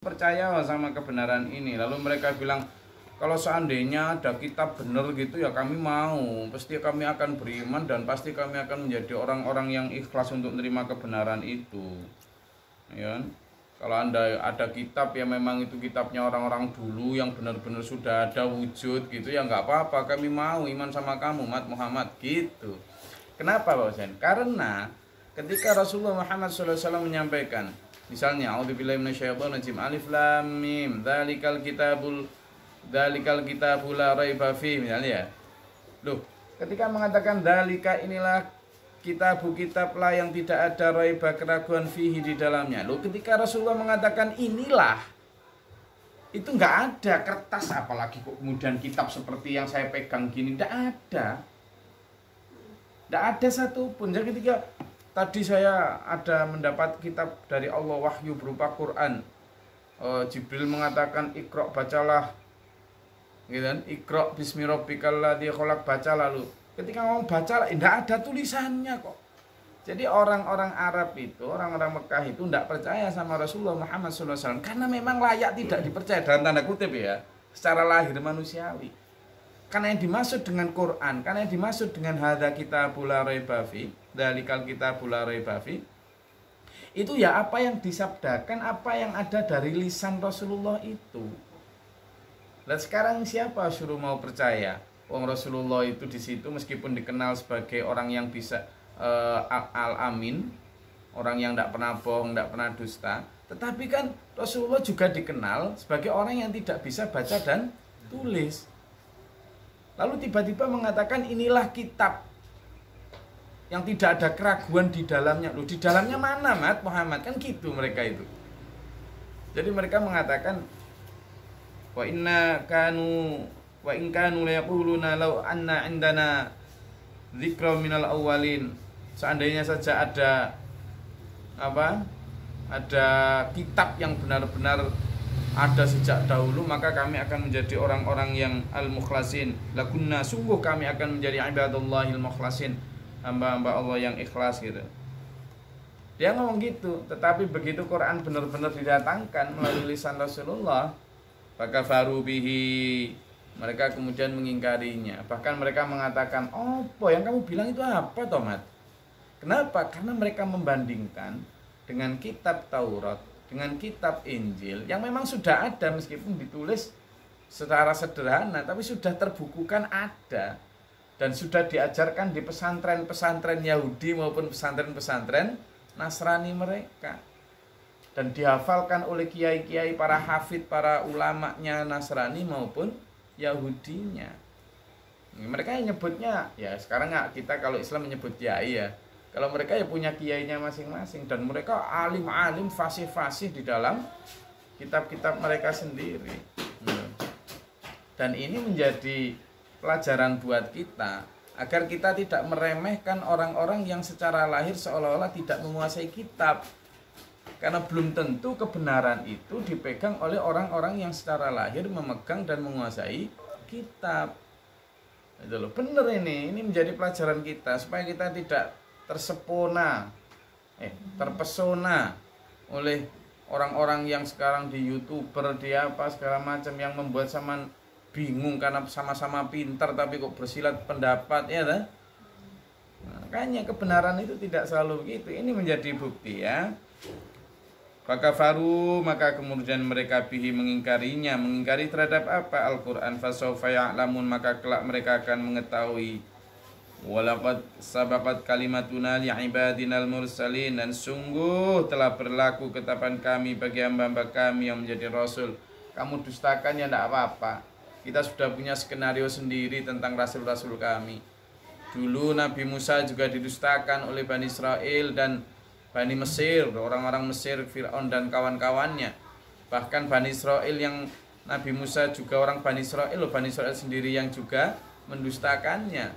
percaya sama kebenaran ini. Lalu mereka bilang, kalau seandainya ada kitab benar gitu ya kami mau, pasti kami akan beriman dan pasti kami akan menjadi orang-orang yang ikhlas untuk menerima kebenaran itu. Ya kan? Kalau Anda ada kitab ya memang itu kitabnya orang-orang dulu yang benar-benar sudah ada wujud gitu ya nggak apa-apa, kami mau iman sama kamu Mat Muhammad gitu. Kenapa Pak Husain? Karena ketika Rasulullah Muhammad SAW menyampaikan, misalnya a'udzubillahi minasyaitonirrajim, alif lam mim dzalikal kitabul la raiba fi, misalnya ya. Loh, ketika mengatakan dzalika inilah kitab lah yang tidak ada raiba keraguan fihi di dalamnya. Loh, ketika Rasulullah mengatakan inilah, itu nggak ada kertas apalagi kok kemudian kitab seperti yang saya pegang gini, nggak ada. Nggak ada satupun. Jadi ketika tadi saya ada mendapat kitab dari Allah wahyu berupa Quran, Jibril mengatakan Iqra, bacalah, gitu kan? Iqra bismi rabbikal ladzi khalaq, baca. Lalu ketika ngomong baca, tidak ada tulisannya kok. Jadi orang-orang Arab itu, orang-orang Mekah itu tidak percaya sama Rasulullah Muhammad SAW karena memang layak tidak dipercaya dalam tanda kutip ya, secara lahir manusiawi. Karena yang dimaksud dengan Quran, karena yang dimaksud dengan hadza kitabul la raiba fi, dzalikal kitabul la raiba fi, itu ya apa yang disabdakan, apa yang ada dari lisan Rasulullah itu. Dan sekarang siapa suruh mau percaya? Wong Rasulullah itu di situ meskipun dikenal sebagai orang yang bisa al-amin, orang yang tidak pernah bohong, tidak pernah dusta, tetapi kan Rasulullah juga dikenal sebagai orang yang tidak bisa baca dan tulis. Lalu tiba-tiba mengatakan inilah kitab yang tidak ada keraguan di dalamnya. Loh, di dalamnya mana Mat Muhammad? Kan gitu mereka itu. Jadi mereka mengatakan wa in kanu la yaquluna law anna indana dzikra minal awwalin. Seandainya saja ada ada kitab yang benar-benar ada sejak dahulu, maka kami akan menjadi orang-orang yang al-mukhlasin. Lakunna, sungguh kami akan menjadi ibadullahil mukhlasin, hamba-hamba Allah yang ikhlas gitu. Dia ngomong gitu, tetapi begitu Quran benar-benar didatangkan melalui lisan Rasulullah, fakafaru bihi, mereka kemudian mengingkarinya. Bahkan mereka mengatakan, "Oh, yang kamu bilang itu apa, Tomat?" Kenapa? Karena mereka membandingkan dengan kitab Taurat, dengan kitab Injil yang memang sudah ada meskipun ditulis secara sederhana, tapi sudah terbukukan ada dan sudah diajarkan di pesantren-pesantren Yahudi maupun pesantren-pesantren Nasrani mereka, dan dihafalkan oleh kiai-kiai, para hafid, para ulamanya Nasrani maupun Yahudinya. Mereka yang nyebutnya ya sekarang kita kalau Islam menyebut kiai ya. Kalau mereka ya punya kiainya masing-masing dan mereka alim-alim, fasih-fasih di dalam kitab-kitab mereka sendiri. Dan ini menjadi pelajaran buat kita agar kita tidak meremehkan orang-orang yang secara lahir seolah-olah tidak menguasai kitab. Karena belum tentu kebenaran itu dipegang oleh orang-orang yang secara lahir memegang dan menguasai kitab. Itu loh, bener ini menjadi pelajaran kita supaya kita tidak terpesona oleh orang-orang yang sekarang di YouTuber, di apa segala macam yang membuat sama bingung karena sama-sama pintar tapi kok bersilat pendapat ya kan? Makanya kebenaran itu tidak selalu begitu. Ini menjadi bukti ya. Fakafaru, maka kemudian mereka bihi mengingkarinya. Mengingkari terhadap apa? Al-Quran. Fasawfa ya'lamun, maka kelak mereka akan mengetahui. Walaqad sabaqat kalimatuna li'ibadinal mursalin, dan sungguh telah berlaku ketetapan kami bagi hamba-hamba kami yang menjadi rasul. Kamu dustakan ya tidak apa-apa. Kita sudah punya skenario sendiri tentang rasul-rasul kami. Dulu Nabi Musa juga didustakan oleh Bani Israel dan Bani Mesir, orang-orang Mesir, Fir'aun dan kawan-kawannya. Bahkan Bani Israel yang Nabi Musa juga orang Bani Israel sendiri yang juga mendustakannya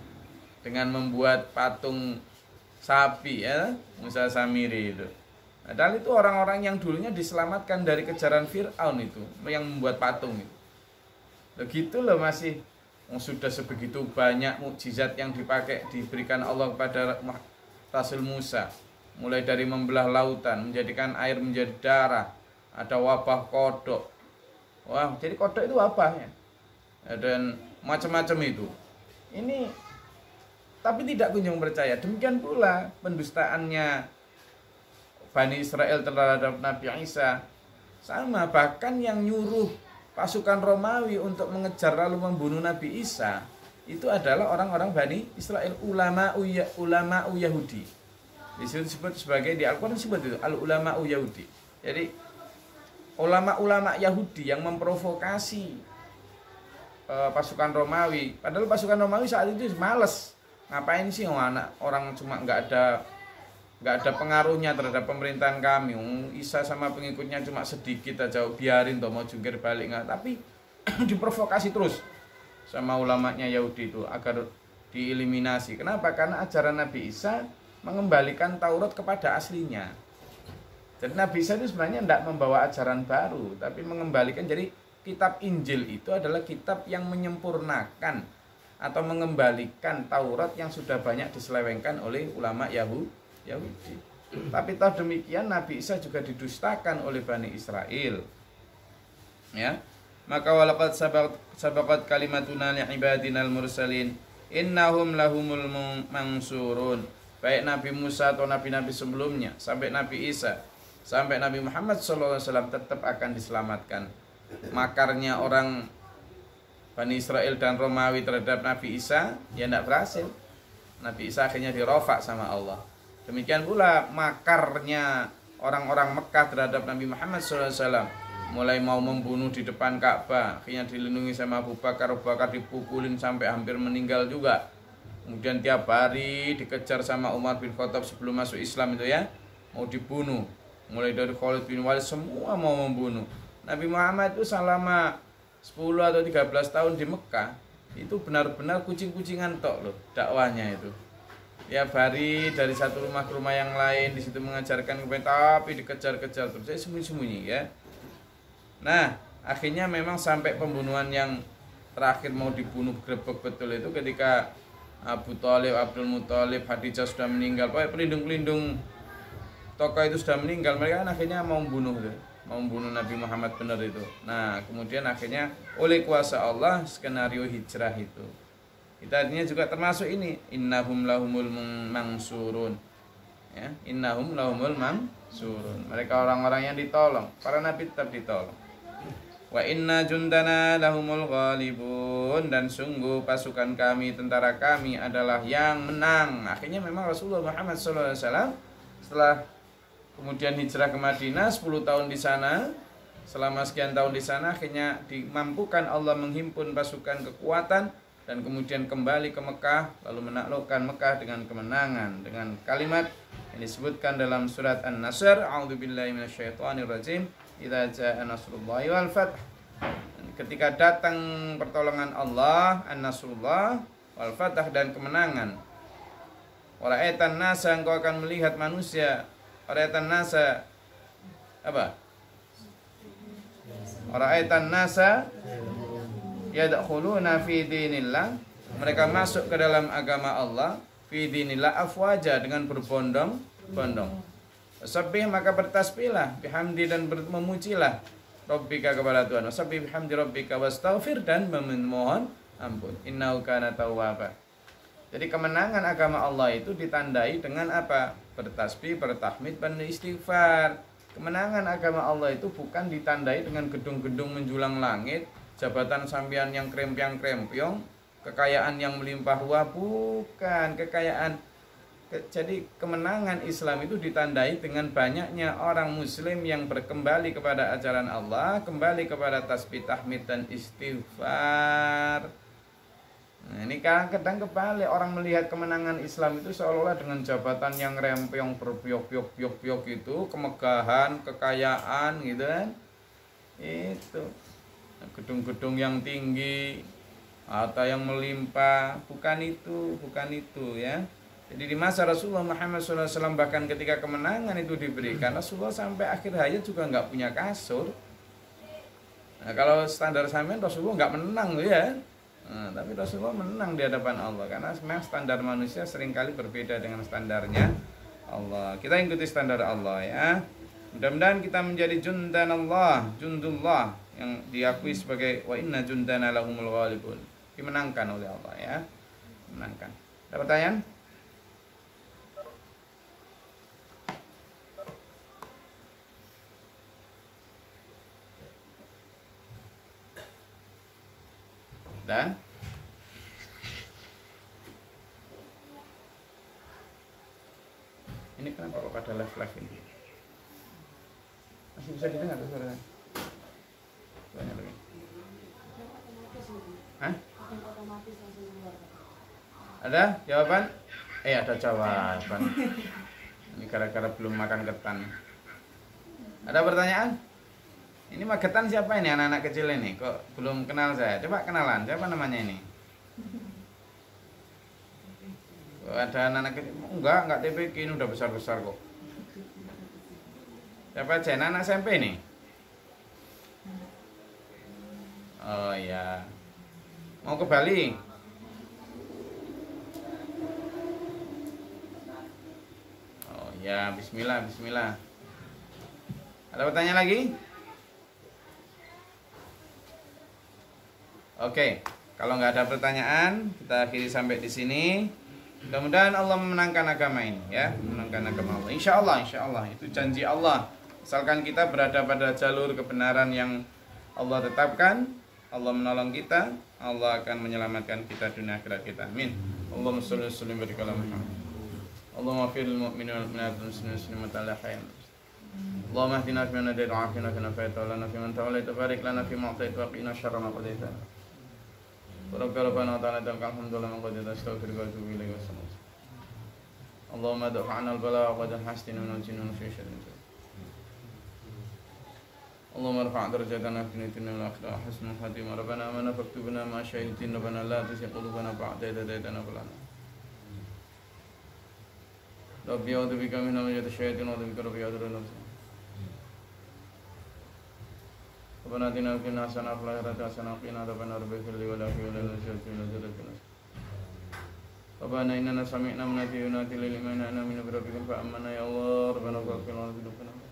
dengan membuat patung sapi ya, Musa Samiri itu. Padahal itu orang-orang yang dulunya diselamatkan dari kejaran Fir'aun itu, yang membuat patung itu. Begitu loh masih sudah sebegitu banyak mukjizat yang diberikan Allah kepada Rasul Musa. Mulai dari membelah lautan, menjadikan air menjadi darah, ada wabah kodok. Wah, jadi kodok itu wabah ya. Dan macam-macam itu. Ini tapi tidak kunjung percaya. Demikian pula pendustaannya Bani Israel terhadap Nabi Isa. Sama, bahkan yang nyuruh pasukan Romawi untuk mengejar lalu membunuh Nabi Isa itu adalah orang-orang Bani Israel, ulama Yahudi. Disebut sebagai, di Al-Quran disebut itu al-ulama Yahudi. Jadi ulama-ulama Yahudi yang memprovokasi pasukan Romawi. Padahal pasukan Romawi saat itu males. Ngapain sih orang cuma nggak ada pengaruhnya terhadap pemerintahan kami. Isa sama pengikutnya cuma sedikit aja, biarin toh mau jungkir balik nggak. Tapi diprovokasi terus sama ulamanya Yahudi itu agar dieliminasi. Kenapa? Karena ajaran Nabi Isa mengembalikan Taurat kepada aslinya. Jadi Nabi Isa itu sebenarnya tidak membawa ajaran baru, tapi mengembalikan. Jadi kitab Injil itu adalah kitab yang menyempurnakan atau mengembalikan Taurat yang sudah banyak diselewengkan oleh ulama Yahudi. Tapi toh demikian Nabi Isa juga didustakan oleh Bani Israel. Ya. Maka walaqad sabaqat kalimatuna li ibadinal mursalin innahum lahumul mansurun. Baik Nabi Musa atau nabi-nabi sebelumnya sampai Nabi Isa sampai Nabi Muhammad SAW tetap akan diselamatkan. Makarnya orang Bani Israel dan Romawi terhadap Nabi Isa ya tidak berhasil. Nabi Isa akhirnya dirofak sama Allah. Demikian pula makarnya orang-orang Mekah terhadap Nabi Muhammad SAW. Mulai mau membunuh di depan Ka'bah, akhirnya dilindungi sama Abu Bakar dipukulin sampai hampir meninggal juga. Kemudian tiap hari dikejar sama Umar bin Khattab sebelum masuk Islam itu ya, mau dibunuh. Mulai dari Khalid bin Walid semua mau membunuh. Nabi Muhammad itu selama 10 atau 13 tahun di Mekah itu benar-benar kucing-kucingan tok loh dakwanya itu. Tiap hari dari satu rumah ke rumah yang lain, di situ mengajarkan kepada, tapi dikejar-kejar terus, saya sembunyi-sembunyi ya. Nah, akhirnya memang sampai pembunuhan yang terakhir mau dibunuh grebek betul itu ketika Abu Thalib, Abdul Muthalib, Khadijah sudah meninggal, pelindung-pelindung tokoh itu sudah meninggal, mereka kan akhirnya mau membunuh Nabi Muhammad benar itu. Nah, kemudian akhirnya oleh kuasa Allah skenario hijrah itu. Kita artinya juga termasuk ini, innahum lahumul mansurun. Ya, innahum lahumul mansurun. Mereka orang-orang yang ditolong, para nabi tetap ditolong. Wa inna jundana lahumul ghalibun, dan sungguh pasukan kami, tentara kami adalah yang menang. Akhirnya memang Rasulullah Muhammad SAW setelah kemudian hijrah ke Madinah 10 tahun di sana, selama sekian tahun di sana akhirnya dimampukan Allah menghimpun pasukan kekuatan dan kemudian kembali ke Mekah, lalu menaklukkan Mekah dengan kemenangan dengan kalimat yang disebutkan dalam surat An-Nasr, a'udzubillahi minasyaitonirrajim, idza jaa nasrullahi wal fath. Ketika datang pertolongan Allah, an-nasrullah wal fath, dan kemenangan. Wara'aitan nasa, engkau akan melihat manusia. Wara'aitan nasa apa? Wara'aitan nasa yadkhuluna fi dinillah, mereka masuk ke dalam agama Allah, fi dinillah afwaja, dengan berbondong-bondong. Sabbih, maka bertasbihlah, bihamdi, dan memujilah rabbika, kepada Tuhan. Sabbih bihamdi rabbika wastaghfir, dan memohon ampun. Innahu kana tawwaba. Jadi kemenangan agama Allah itu ditandai dengan apa? Bertasbih, bertahmid, dan istighfar. Kemenangan agama Allah itu bukan ditandai dengan gedung-gedung menjulang langit, jabatan sampean yang krempiang-krempiong, kekayaan yang melimpah ruah, bukan kekayaan. Jadi kemenangan Islam itu ditandai dengan banyaknya orang muslim yang berkembali kepada ajaran Allah, kembali kepada tasbih, tahmid, dan istighfar. Nah, ini kadang kebalik, orang melihat kemenangan Islam itu seolah-olah dengan jabatan yang rempiong berpiok-piok itu, kemegahan, kekayaan gitu kan. Itu gedung-gedung yang tinggi atau yang melimpah, bukan itu ya. Jadi di masa Rasulullah Muhammad SAW, bahkan ketika kemenangan itu diberikan, Rasulullah sampai akhir hayat juga nggak punya kasur. Nah, kalau standar sampean Rasulullah nggak menang tuh ya. Nah, tapi Rasulullah menang di hadapan Allah, karena memang standar manusia seringkali berbeda dengan standarnya Allah. Kita ikuti standar Allah ya. Mudah-mudahan kita menjadi jundanallah, jundullah yang diakui sebagai wa inna jundana lahumul ghalibun. Dimenangkan oleh Allah ya. Menangkan. Ada pertanyaan? Dan ini kenapa kok pada live ini? Masih bisa didengar suaranya? Tanya lagi. Hah? Ada jawaban? Ada jawaban. Ini gara-gara belum makan ketan. Ada pertanyaan? Ini magetan siapa ini, anak-anak kecil ini? Kok belum kenal saya? Coba kenalan, siapa namanya ini? Ada anak-anak kecil? Enggak TPQ, ini udah besar-besar kok. Siapa aja, anak SMP ini? Oh iya. Mau ke Bali? Oh ya, bismillah, bismillah. Ada pertanyaan lagi? Oke, kalau nggak ada pertanyaan, kita akhiri sampai di sini. Mudah-mudahan Allah memenangkan agama ini, ya, memenangkan agama Allah. Insya Allah, itu janji Allah. Asalkan kita berada pada jalur kebenaran yang Allah tetapkan, Allah menolong kita, Allah akan menyelamatkan kita dunia akhirat kita. Amin. Allahumma sholli wa sallim wa barik ala Muhammad. Allahumma fil mu'minin wal mu'minat wal muslimin wal hayyin. Allahumma hdina fi man hadayta wa afina fi man afayta wa lana fi man tawallaita wa barik lana fi ma a'taita wa qina syarra ma qadaita. Rabbana ta'ala alhamdulillah man qadaita astaghfiruka wa atubu ilaik. Allahumma da'ana al-bala wa qad hastina min al-jinni fi syarri. اللهم ارفع درجاتنا في الدنيا والآخرة حسن الخاتمة ربنا آمنا فاكتبنا مع الشهيدين ربنا لا تزغ قلوبنا بعد إذ هديتنا وهب لنا ربي أعوذ بك من همزات الشياطين وأعوذ بك ربي يحضرون ربنا آتنا في الدنيا حسنة وفي الآخرة حسنة وقنا عذاب النار ربنا اغفر لي ولأخي ربنا إننا سمعنا مناديا ينادي للإيمان أن آمنوا بربكم فآمنا يا الله ربنا اغفر لنا ذنوبنا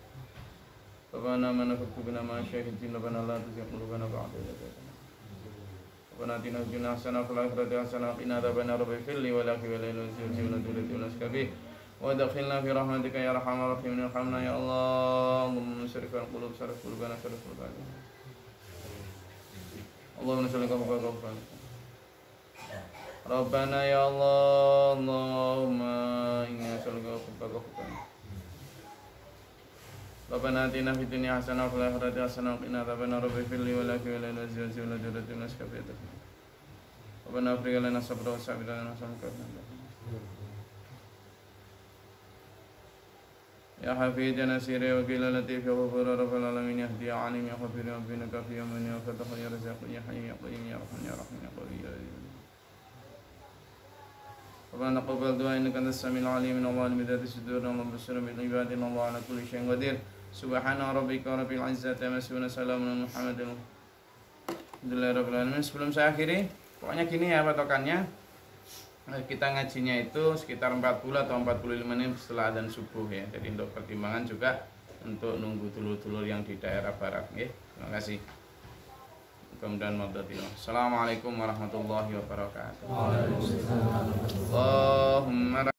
ربنا آمنا فاكتبنا مع الشاهدين ربنا لا تزغ قلوبنا بعد إذ هديتنا ربنا آتنا في الدنيا حسنة وفي الآخرة حسنة وقنا عذاب النار رب اغفر لي ولأخي وللمسلمين وللمسلمين وادخلنا في رحمتك يا أرحم الراحمين ارحمنا يا الله اللهم صرف القلوب صرف قلوبنا صرف قلوبنا اللهم صل على محمد ربنا يا الله اللهم إنا نسألك حبك وحبك ربنا آتنا في الدنيا حسنة وفي الآخرة حسنة وقنا عذاب النار رب اغفر لي ولأخي وللمسلمين وللمسلمين ربنا افرغ لنا صبرا وثبت لنا سمكا يا حفيظ يا نصير يا وكيل لطيف يا غفور رب العالمين يا هدي يا عليم يا خبير يا ربنا كافي يا من يا فتح يا رزاق يا حي يا قيوم يا رحمن يا رحيم يا قوي يا عزيز ربنا تقبل دعاء انك انت السميع العليم من الله بذات الصدور اللهم بشر بالعباد ان الله على كل شيء قدير سبحان ربك رب العزة عما يصفون سلام على محمد alhamdulillah rabbil alamin. Sebelum saya akhiri, pokoknya gini ya patokannya, kita ngajinya itu sekitar 40 atau 45 menit setelah adzan subuh ya. Jadi untuk pertimbangan juga untuk nunggu dulur-dulur yang di daerah barat ya. Terima kasih. Kemudian Assalamualaikum warahmatullahi wabarakatuh. Allahumma